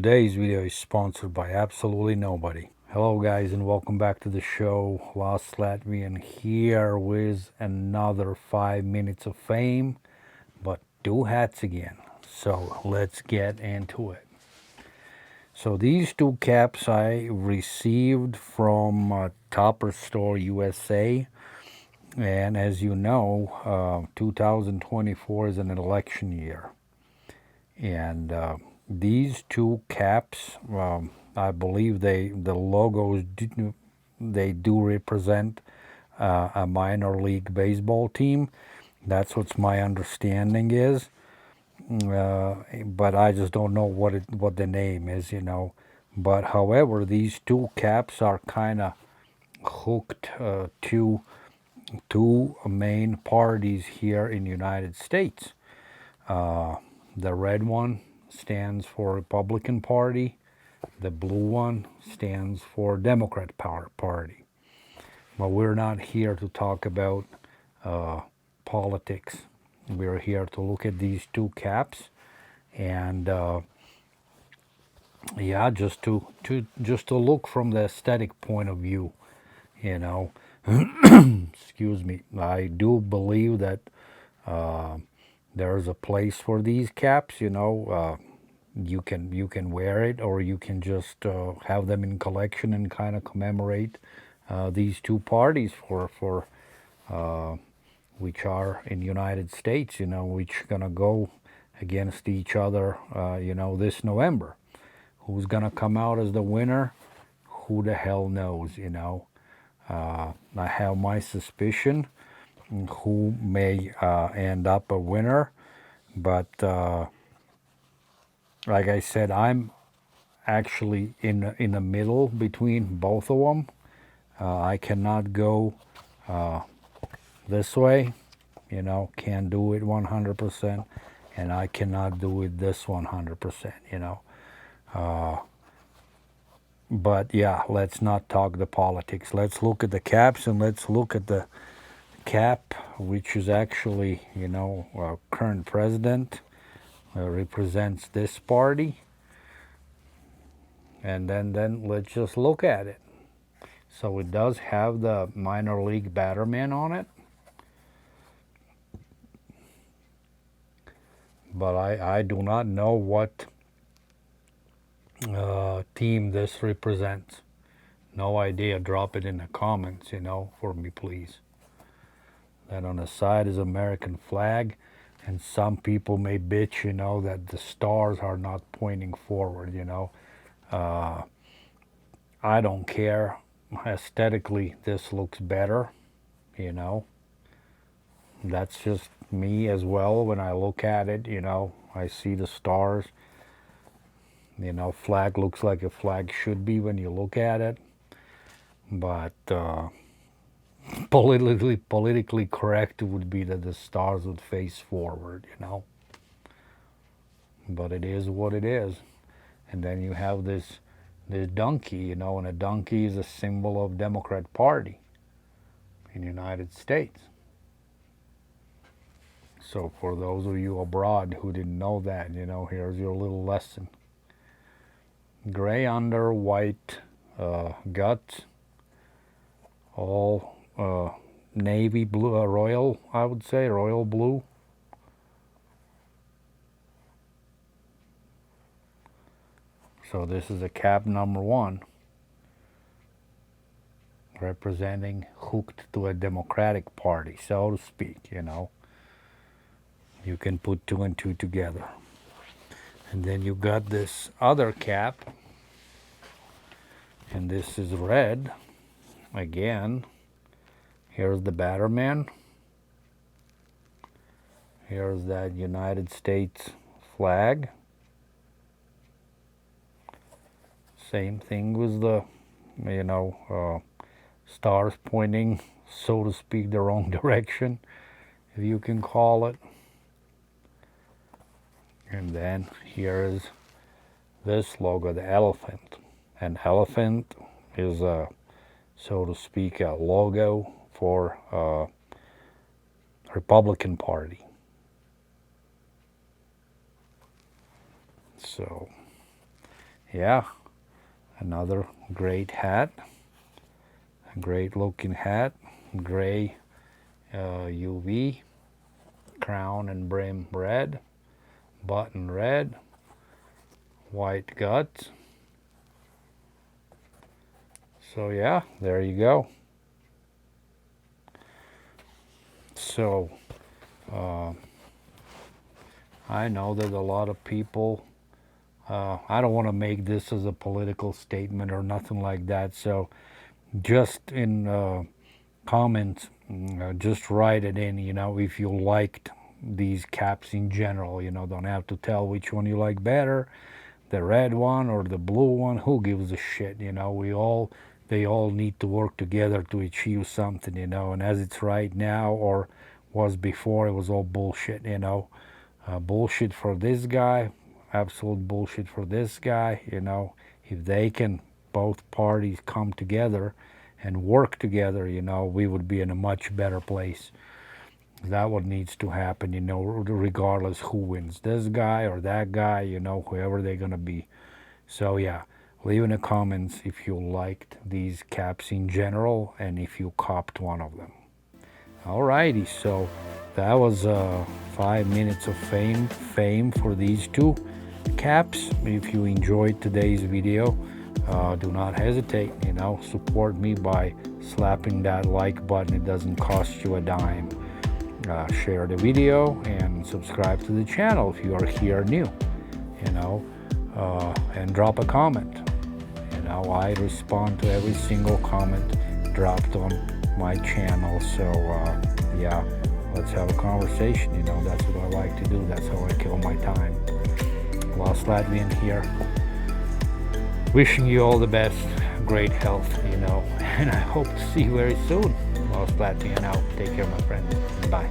Today's video is sponsored by absolutely nobody. Hello guys and welcome back to the show. Lost Latvian here with another 5 minutes of fame, but two hats again. So let's get into it. So these two caps I received from Topperzstore USA. And as you know, 2024 is an election year. And these two caps, I believe the logos they do represent a minor league baseball team. That's what's my understanding is. But I just don't know what the name is, you know. But however, these two caps are kind of hooked to two main parties here in the United States. The red one stands for Republican Party. The blue one stands for Democrat Party. But we're not here to talk about politics. We're here to look at these two caps, and yeah, just to look from the aesthetic point of view, you know. Excuse me. I do believe that there's a place for these caps, you know. You can wear it, or you can just have them in collection and kind of commemorate these two parties for which are in the United States, you know, which gonna go against each other, you know, this November. Who's gonna come out as the winner? Who the hell knows, you know. I have my suspicion who may end up a winner, but like I said, I'm actually in the middle between both of them. I cannot go this way, you know, can't do it 100%, and I cannot do it this 100%, you know. But yeah, let's not talk the politics. Let's look at the caps, and let's look at the cap, which is actually, you know, our current president represents this party. And then let's just look at it. So it does have the minor league batterman on it, but I do not know what team this represents. No idea. Drop it in the comments, you know, for me, please. That on the side is American flag, and some people may bitch, you know, that the stars are not pointing forward, you know. I don't care. Aesthetically, this looks better, you know. That's just me as well. When I look at it, you know, I see the stars. You know, flag looks like a flag should be when you look at it. But politically correct would be that the stars would face forward, you know. But it is what it is. And then you have this donkey, you know, and a donkey is a symbol of Democrat Party in the United States. So for those of you abroad who didn't know that, you know, here's your little lesson. Gray under, white guts, all navy blue, royal, I would say, royal blue. So this is a cap number one, representing hooked to a Democratic Party, so to speak, you know. You can put two and two together. And then you got this other cap, and this is red. Again, here's the batterman. Here's that United States flag. Same thing with the, you know, stars pointing, so to speak, the wrong direction, if you can call it. And then here is this logo, the elephant. An elephant is a, so to speak, a logo for Republican Party. So yeah, another great hat, a great looking hat, gray UV, crown and brim red, button red, white guts. So yeah, there you go. So I know that a lot of people, I don't want to make this as a political statement or nothing like that, so just in comments, just write it in, if you liked these caps in general. Don't have to tell which one you like better, the red one or the blue one. Who gives a shit? They all need to work together to achieve something, and as it's right now or was before, it was all bullshit. Bullshit for this guy, absolute bullshit for this guy. If they can, both parties come together and work together, we would be in a much better place. That what needs to happen, regardless who wins, this guy or that guy, whoever they're gonna be. So yeah, leave in the comments if you liked these caps in general and if you copped one of them. Alrighty, so that was 5 minutes of fame for these two caps. If you enjoyed today's video, do not hesitate, support me by slapping that like button. It doesn't cost you a dime. Share the video and subscribe to the channel if you are here new, and drop a comment. I respond to every single comment dropped on my channel. So yeah, let's have a conversation. That's what I like to do. That's how I kill my time. Lost Latvian here, wishing you all the best, great health, and I hope to see you very soon. Lost Latvian out. Take care, my friend. Bye.